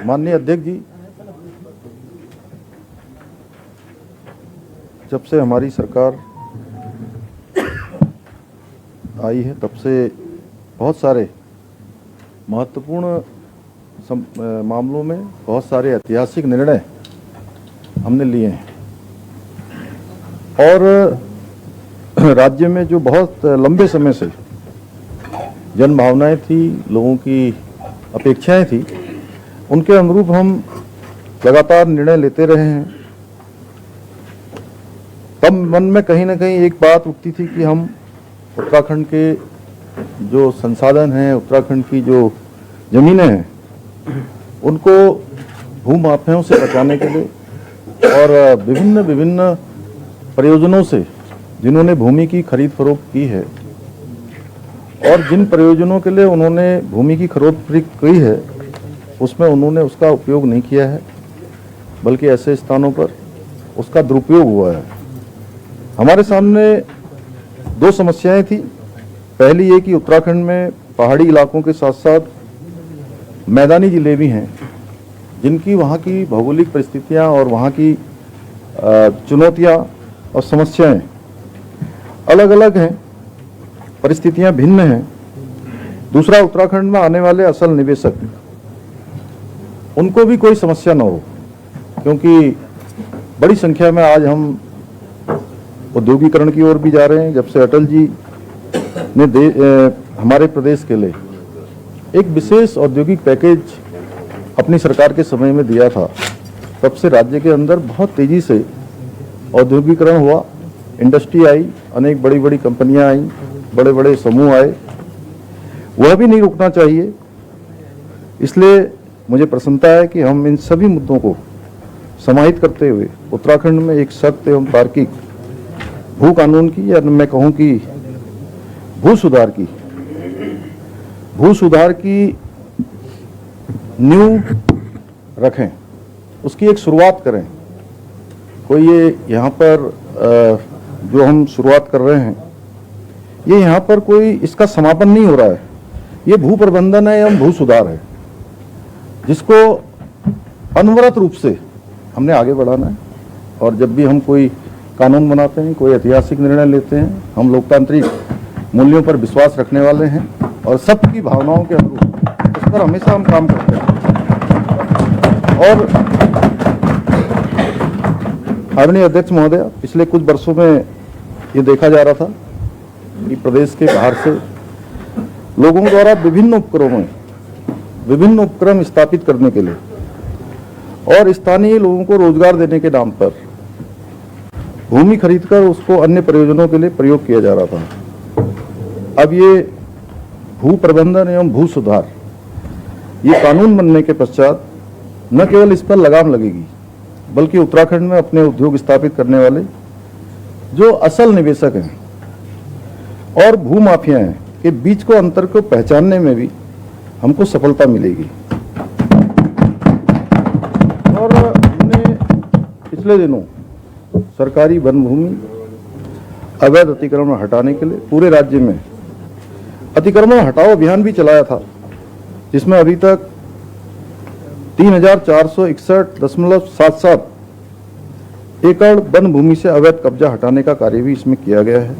माननीय अध्यक्ष जी, जब से हमारी सरकार आई है तब से बहुत सारे महत्वपूर्ण मामलों में बहुत सारे ऐतिहासिक निर्णय हमने लिए हैं और राज्य में जो बहुत लंबे समय से जन भावनाएं थी, लोगों की अपेक्षाएं थी, उनके अनुरूप हम लगातार निर्णय लेते रहे हैं। तब मन में कहीं ना कहीं एक बात उठती थी कि हम उत्तराखंड के जो संसाधन हैं, उत्तराखंड की जो जमीनें हैं, उनको भूमाफियाओं से बचाने के लिए और विभिन्न प्रयोजनों से जिन्होंने भूमि की खरीद फरोख्त की है और जिन प्रयोजनों के लिए उन्होंने भूमि की खरीद फरोख्त की है उसमें उन्होंने उसका उपयोग नहीं किया है, बल्कि ऐसे स्थानों पर उसका दुरुपयोग हुआ है। हमारे सामने दो समस्याएं थी। पहली ये कि उत्तराखंड में पहाड़ी इलाकों के साथ साथ मैदानी जिले भी हैं, जिनकी वहाँ की भौगोलिक परिस्थितियाँ और वहाँ की चुनौतियाँ और समस्याएं अलग अलग हैं, परिस्थितियाँ भिन्न हैं। दूसरा, उत्तराखंड में आने वाले असल निवेशक, उनको भी कोई समस्या न हो, क्योंकि बड़ी संख्या में आज हम औद्योगिकरण की ओर भी जा रहे हैं। जब से अटल जी ने हमारे प्रदेश के लिए एक विशेष औद्योगिक पैकेज अपनी सरकार के समय में दिया था, तब से राज्य के अंदर बहुत तेजी से औद्योगिकरण हुआ, इंडस्ट्री आई, अनेक बड़ी बड़ी कंपनियां आई, बड़े बड़े समूह आए। वह भी नहीं रुकना चाहिए। इसलिए मुझे प्रसन्नता है कि हम इन सभी मुद्दों को समाहित करते हुए उत्तराखंड में एक सख्त एवं तार्किक भू कानून की, या मैं कहूँ कि भू सुधार की नींव रखें, उसकी एक शुरुआत करें। कोई ये यहाँ पर जो हम शुरुआत कर रहे हैं, ये यहाँ पर कोई इसका समापन नहीं हो रहा है। ये भू प्रबंधन है एवं भू सुधार है, जिसको अनवरत रूप से हमने आगे बढ़ाना है। और जब भी हम कोई कानून बनाते हैं, कोई ऐतिहासिक निर्णय लेते हैं, हम लोकतांत्रिक मूल्यों पर विश्वास रखने वाले हैं और सबकी भावनाओं के अनुरूप उस पर हमेशा हम काम करते हैं। और आदरणीय अध्यक्ष महोदय, पिछले कुछ वर्षों में ये देखा जा रहा था कि प्रदेश के बाहर से लोगों द्वारा विभिन्न उपक्रम स्थापित करने के लिए और स्थानीय लोगों को रोजगार देने के नाम पर भूमि खरीदकर उसको अन्य प्रयोजनों के लिए प्रयोग किया जा रहा था। अब ये भू प्रबंधन एवं भू सुधार, ये कानून बनने के पश्चात न केवल इस पर लगाम लगेगी, बल्कि उत्तराखंड में अपने उद्योग स्थापित करने वाले जो असल निवेशक हैं और भू माफिया हैं के बीच को अंतर को पहचानने में भी हमको सफलता मिलेगी। और हमने पिछले दिनों सरकारी वन भूमि अवैध अतिक्रमण हटाने के लिए पूरे राज्य में अतिक्रमण हटाओ अभियान भी चलाया था, जिसमें अभी तक 3461.77 एकड़ वन भूमि से अवैध कब्जा हटाने का कार्य भी इसमें किया गया है।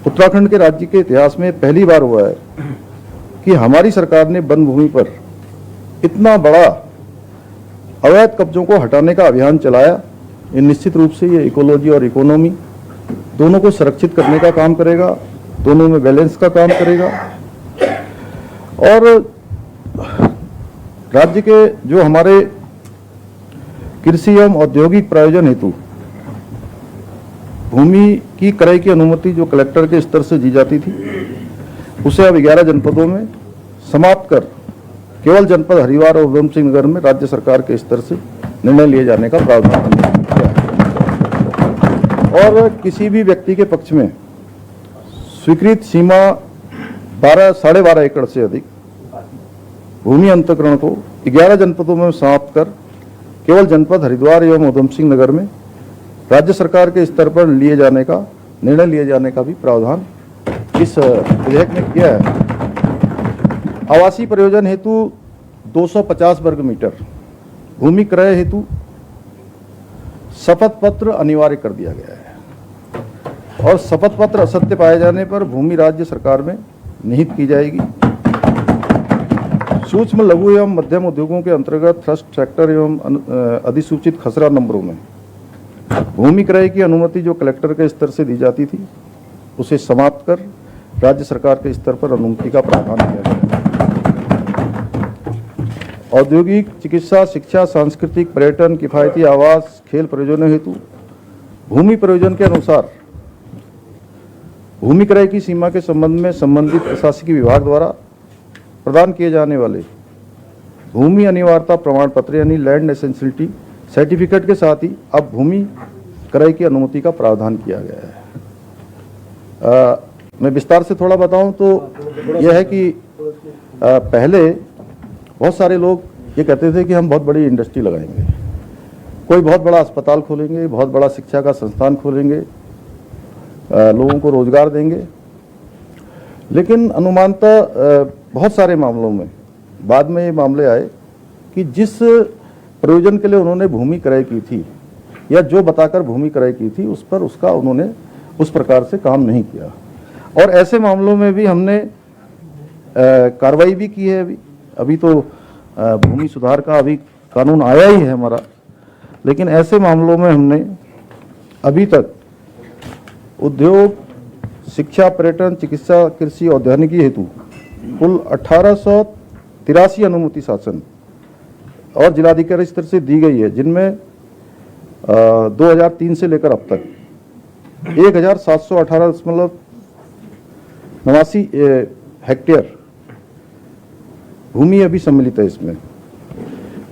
उत्तराखंड के राज्य के इतिहास में पहली बार हुआ है कि हमारी सरकार ने वन भूमि पर इतना बड़ा अवैध कब्जों को हटाने का अभियान चलाया। ये निश्चित रूप से ये इकोलॉजी और इकोनॉमी दोनों को संरक्षित करने का काम करेगा, दोनों में बैलेंस का काम करेगा। और राज्य के जो हमारे कृषि एवं औद्योगिक प्रयोजन हेतु भूमि की क्रय की अनुमति जो कलेक्टर के स्तर से दी जाती थी, उसे अब 11 जनपदों में समाप्त कर केवल जनपद हरिद्वार और उधम सिंह नगर में राज्य सरकार के स्तर से निर्णय लिए जाने का प्रावधान किया है। और किसी भी व्यक्ति के पक्ष में स्वीकृत सीमा 12.5 एकड़ से अधिक भूमि अंतःकरण को 11 जनपदों में समाप्त कर केवल जनपद हरिद्वार एवं उधम सिंह नगर में राज्य सरकार के स्तर पर निर्णय लिए जाने का भी प्रावधान इस विधेयक में किया है। आवासीय प्रयोजन हेतु 250 वर्ग मीटर भूमि क्रय हेतु शपथ पत्र अनिवार्य कर दिया गया है और शपथ पत्र असत्य पाए जाने पर भूमि राज्य सरकार में निहित की जाएगी। सूक्ष्म लघु एवं मध्यम उद्योगों के अंतर्गत ट्रस्ट सेक्टर एवं अधिसूचित खसरा नंबरों में भूमि क्रय की अनुमति जो कलेक्टर के स्तर से दी जाती थी उसे समाप्त कर राज्य सरकार के स्तर पर अनुमति का प्रावधान किया गया। औद्योगिक, चिकित्सा, शिक्षा, सांस्कृतिक, पर्यटन, किफायती आवास, खेल प्रयोजनों हेतु भूमि प्रयोजन के अनुसार भूमि क्रय की सीमा के संबंध में संबंधित प्रशासकीय विभाग द्वारा प्रदान किए जाने वाले भूमि अनिवार्यता प्रमाण पत्र यानी लैंड एसेंशियलिटी सर्टिफिकेट के साथ ही अब भूमि क्रय की अनुमति का प्रावधान किया गया है। मैं विस्तार से थोड़ा बताऊं तो यह है कि पहले बहुत सारे लोग ये कहते थे कि हम बहुत बड़ी इंडस्ट्री लगाएंगे, कोई बहुत बड़ा अस्पताल खोलेंगे, बहुत बड़ा शिक्षा का संस्थान खोलेंगे, लोगों को रोजगार देंगे। लेकिन अनुमानतः बहुत सारे मामलों में बाद में ये मामले आए कि जिस प्रयोजन के लिए उन्होंने भूमि क्रय की थी या जो बताकर भूमि क्रय की थी उस पर उसका उन्होंने उस प्रकार से काम नहीं किया और ऐसे मामलों में भी हमने कार्रवाई भी की है। अभी तो भूमि सुधार का अभी कानून आया ही है हमारा, लेकिन ऐसे मामलों में हमने अभी तक उद्योग, शिक्षा, पर्यटन, चिकित्सा, कृषि, औद्यानिकी हेतु कुल 1883 अनुमति शासन और जिलाधिकारी स्तर से दी गई है, जिनमें 2003 से लेकर अब तक 1718.89 हेक्टेयर भूमि अभी सम्मिलित है। इसमें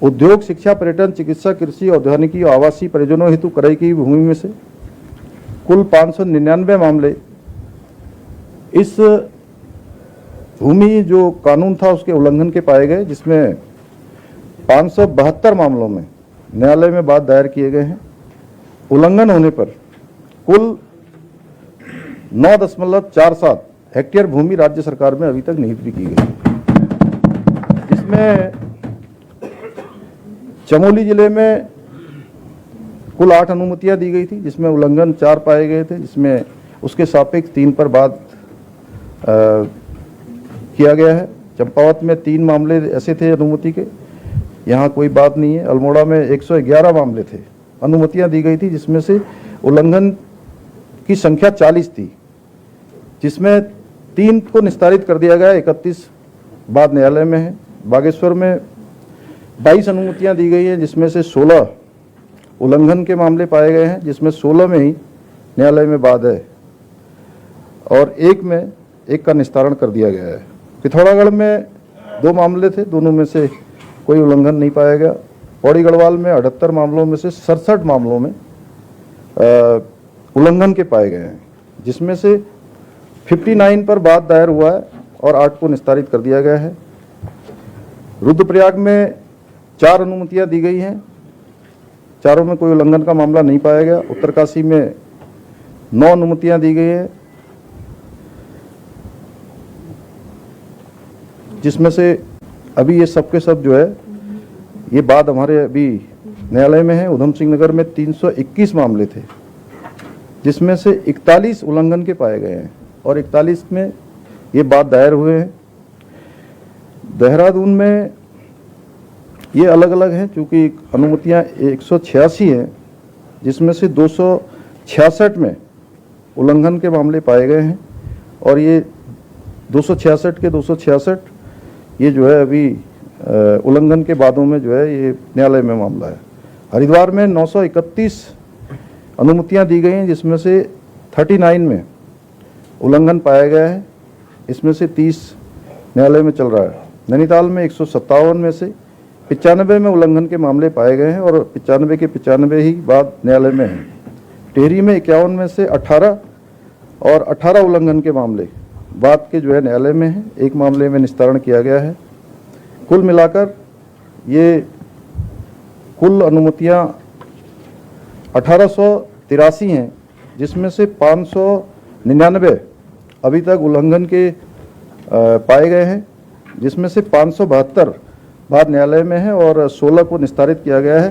उद्योग, शिक्षा, पर्यटन, चिकित्सा, कृषि, औद्यानिकी और आवासीय प्रयोजनों हेतु क्रय की भूमि में से कुल 599 मामले इस भूमि जो कानून था उसके उल्लंघन के पाए गए, जिसमें 572 मामलों में न्यायालय में बात दायर किए गए हैं। उल्लंघन होने पर कुल 9.47 हेक्टेयर भूमि राज्य सरकार में अभी तक निहित भी की गई, जिसमें चमोली जिले में कुल 8 अनुमतियां दी गई थी, जिसमें उल्लंघन 4 पाए गए थे, जिसमें उसके सापेक्ष 3 पर बात किया गया है। चंपावत में 3 मामले ऐसे थे अनुमति के, यहाँ कोई बात नहीं है। अल्मोड़ा में 111 मामले थे, अनुमतियां दी गई थी, जिसमें से उल्लंघन की संख्या 40 थी, जिसमें 3 को निस्तारित कर दिया गया, 31 बाद न्यायालय में है। बागेश्वर में 22 अनुमतियां दी गई हैं, जिसमें से 16 उल्लंघन के मामले पाए गए हैं, जिसमें 16 में ही न्यायालय में बाद है और एक का निस्तारण कर दिया गया है। पिथौरागढ़ में 2 मामले थे, दोनों में से कोई उल्लंघन नहीं पाया गया। पौड़ी गढ़वाल में 78 मामलों में से 67 मामलों में उल्लंघन के पाए गए हैं, जिसमें से 59 पर बात दायर हुआ है और 8 को निस्तारित कर दिया गया है। रुद्रप्रयाग में 4 अनुमतियां दी गई हैं, चारों में कोई उल्लंघन का मामला नहीं पाया गया। उत्तरकाशी में 9 अनुमतियां दी गई हैं, जिसमें से अभी ये सब के सब जो है ये बाद हमारे अभी न्यायालय में है। उधम सिंह नगर में 321 मामले थे, जिसमें से 41 उल्लंघन के पाए गए हैं और 41 में ये बात दायर हुए हैं। देहरादून में ये अलग अलग हैं, चूँकि अनुमतियां 186 हैं, जिसमें से 266 में उल्लंघन के मामले पाए गए हैं और ये 266 के 266 ये जो है अभी उल्लंघन के बादों में जो है ये न्यायालय में मामला है। हरिद्वार में 931 अनुमतियां दी गई हैं, जिसमें से 39 में उल्लंघन पाया गया है, इसमें से 30 न्यायालय में चल रहा है। नैनीताल में 157 में से 95 में उल्लंघन के मामले पाए गए हैं और 95 के 95 ही बाद न्यायालय में हैं। टिहरी में 51 में से 18 और 18 उल्लंघन के मामले बाद के जो है न्यायालय में है, एक मामले में निस्तारण किया गया है। कुल मिलाकर ये कुल अनुमतियां 1883 हैं, जिसमें से 599 अभी तक उल्लंघन के पाए गए हैं, जिसमें से 572 बार न्यायालय में है और 16 को निस्तारित किया गया है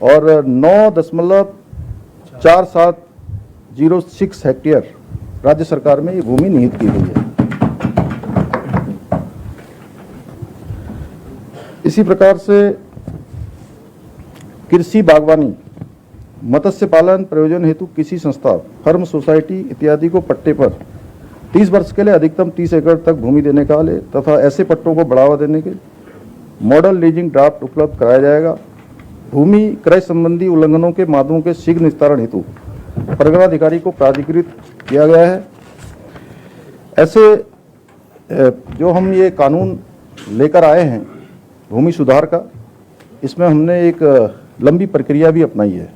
और 9.4706 हेक्टेयर राज्य सरकार में ये भूमि निहित की गई है। इसी प्रकार से कृषि, बागवानी, मत्स्य पालन प्रयोजन हेतु किसी संस्था, फर्म, सोसाइटी इत्यादि को पट्टे पर 30 वर्ष के लिए अधिकतम 30 एकड़ तक भूमि देने का ले तथा ऐसे पट्टों को बढ़ावा देने के मॉडल लीजिंग ड्राफ्ट उपलब्ध कराया जाएगा। भूमि क्रय संबंधी उल्लंघनों के मामलों के शीघ्र निस्तारण हेतु परगनाधिकारी को प्राधिकृत किया गया है। ऐसे जो हम ये कानून लेकर आए हैं भूमि सुधार का, इसमें हमने एक लंबी प्रक्रिया भी अपनाई है।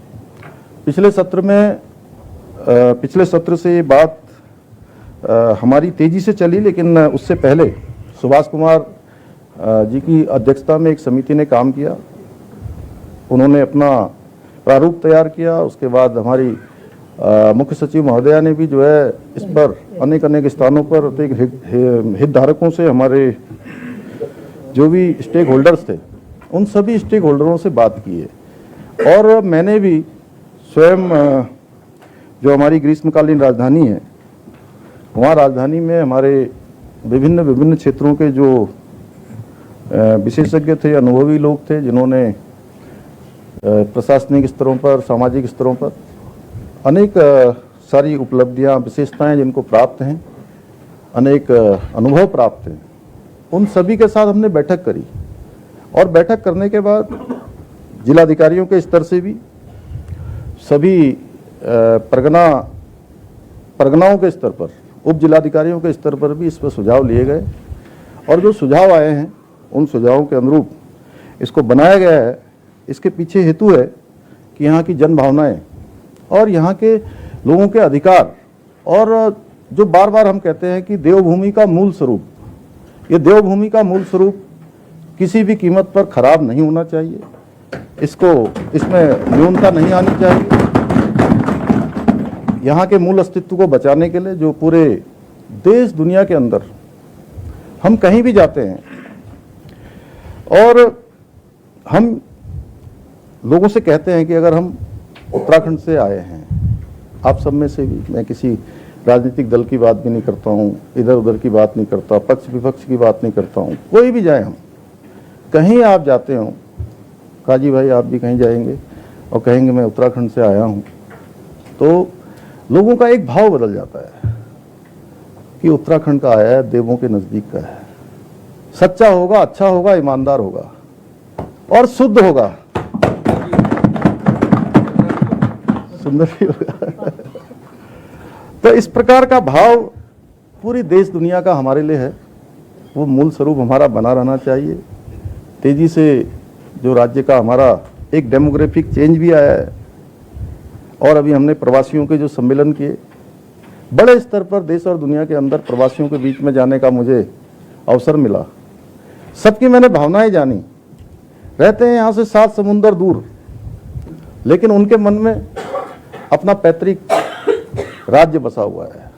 पिछले सत्र से ये बात हमारी तेजी से चली, लेकिन उससे पहले सुभाष कुमार जी की अध्यक्षता में एक समिति ने काम किया। उन्होंने अपना प्रारूप तैयार किया। उसके बाद हमारी मुख्य सचिव महोदया ने भी जो है इस पर अनेक स्थानों पर हितधारकों से, हमारे जो भी स्टेक होल्डर्स थे, उन सभी स्टेक होल्डरों से बात की है। और मैंने भी स्वयं जो हमारी ग्रीष्मकालीन राजधानी है, वहाँ राजधानी में हमारे विभिन्न क्षेत्रों के जो विशेषज्ञ थे, अनुभवी लोग थे, जिन्होंने प्रशासनिक स्तरों पर, सामाजिक स्तरों पर अनेक सारी उपलब्धियां, विशेषताएं जिनको प्राप्त हैं, अनेक अनुभव प्राप्त हैं, उन सभी के साथ हमने बैठक करी। और बैठक करने के बाद जिलाधिकारियों के स्तर से भी, सभी परगनाओं के स्तर पर, उप जिलाधिकारियों के स्तर पर भी इस पर सुझाव लिए गए और जो सुझाव आए हैं उन सुझावों के अनुरूप इसको बनाया गया है। इसके पीछे हेतु है कि यहाँ की जन भावनाएं और यहाँ के लोगों के अधिकार, और जो बार बार हम कहते हैं कि देवभूमि का मूल स्वरूप, ये देवभूमि का मूल स्वरूप किसी भी कीमत पर खराब नहीं होना चाहिए, इसमें न्यूनता नहीं आनी चाहिए। यहाँ के मूल अस्तित्व को बचाने के लिए जो पूरे देश दुनिया के अंदर हम कहीं भी जाते हैं और हम लोगों से कहते हैं कि अगर हम उत्तराखंड से आए हैं, आप सब में से भी, मैं किसी राजनीतिक दल की बात भी नहीं करता हूँ, इधर उधर की बात नहीं करता, पक्ष विपक्ष की बात नहीं करता हूँ, कोई भी जाए, हम कहीं आप जाते हो, काजी भाई आप भी कहीं जाएंगे और कहेंगे मैं उत्तराखंड से आया हूँ, तो लोगों का एक भाव बदल जाता है कि उत्तराखंड का आया है, देवों के नजदीक का है, सच्चा होगा, अच्छा होगा, ईमानदार होगा और शुद्ध होगा, सुंदर भी होगा। तो इस प्रकार का भाव पूरी देश दुनिया का हमारे लिए है, वो मूल स्वरूप हमारा बना रहना चाहिए। तेजी से जो राज्य का हमारा एक डेमोग्राफिक चेंज भी आया है और अभी हमने प्रवासियों के जो सम्मेलन किए, बड़े स्तर पर देश और दुनिया के अंदर प्रवासियों के बीच में जाने का मुझे अवसर मिला। सबकी मैंने भावनाएं जानी। रहते हैं यहाँ से 7 समुंदर दूर, लेकिन उनके मन में अपना पैतृक राज्य बसा हुआ है।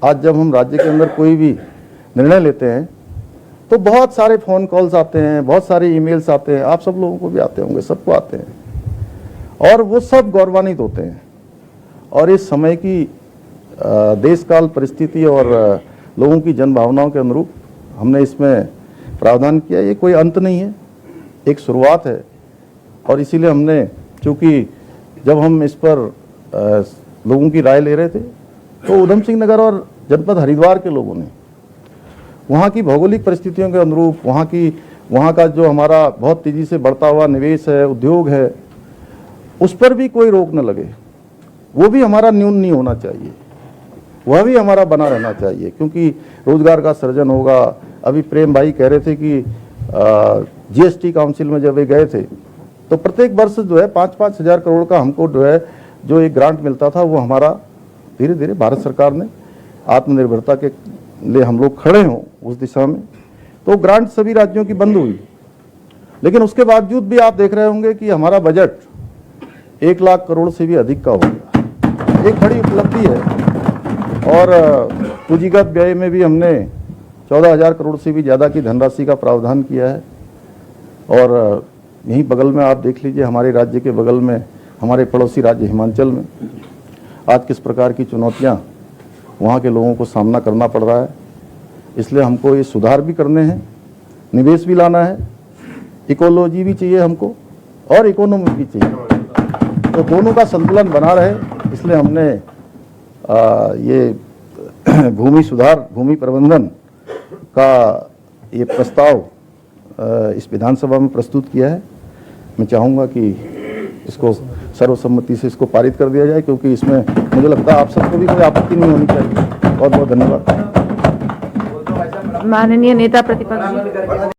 आज जब हम राज्य के अंदर कोई भी निर्णय लेते हैं तो बहुत सारे फ़ोन कॉल्स आते हैं, बहुत सारे ईमेल्स आते हैं, आप सब लोगों को भी आते होंगे, सबको आते हैं, और वो सब गौरवान्वित होते हैं। और इस समय की देश काल परिस्थिति और लोगों की जन भावनाओं के अनुरूप हमने इसमें प्रावधान किया। ये कोई अंत नहीं है, एक शुरुआत है। और इसीलिए हमने, चूँकि जब हम इस पर लोगों की राय ले रहे थे तो उधम सिंह नगर और जनपद हरिद्वार के लोगों ने वहाँ की भौगोलिक परिस्थितियों के अनुरूप, वहाँ का जो हमारा बहुत तेज़ी से बढ़ता हुआ निवेश है, उद्योग है, उस पर भी कोई रोक न लगे, वो भी हमारा न्यून नहीं होना चाहिए, वह भी हमारा बना रहना चाहिए, क्योंकि रोजगार का सृजन होगा। अभी प्रेम भाई कह रहे थे कि जीएसटी काउंसिल में जब वे गए थे तो प्रत्येक वर्ष जो है 5-5 हज़ार करोड़ का हमको जो एक ग्रांट मिलता था, वो हमारा धीरे धीरे भारत सरकार ने आत्मनिर्भरता के लिए हम लोग खड़े हों उस दिशा में, तो ग्रांट सभी राज्यों की बंद हुई। लेकिन उसके बावजूद भी आप देख रहे होंगे कि हमारा बजट 1 लाख करोड़ से भी अधिक का हो गया, एक बड़ी उपलब्धि है। और पूंजीगत व्यय में भी हमने 14,000 करोड़ से भी ज़्यादा की धनराशि का प्रावधान किया है। और यहीं बगल में आप देख लीजिए, हमारे राज्य के बगल में हमारे पड़ोसी राज्य हिमाचल में आज किस प्रकार की चुनौतियां वहाँ के लोगों को सामना करना पड़ रहा है। इसलिए हमको ये सुधार भी करने हैं, निवेश भी लाना है, इकोलॉजी भी चाहिए हमको और इकोनॉमी भी चाहिए, तो दोनों का संतुलन बना रहे। इसलिए हमने ये भूमि सुधार, भूमि प्रबंधन का ये प्रस्ताव इस विधानसभा में प्रस्तुत किया है। मैं चाहूँगा कि इसको सर्वसम्मति से इसको पारित कर दिया जाए, क्योंकि इसमें मुझे लगता है आप सबको भी कोई आपत्ति नहीं होनी चाहिए। बहुत बहुत धन्यवाद। माननीय नेता प्रतिपक्ष।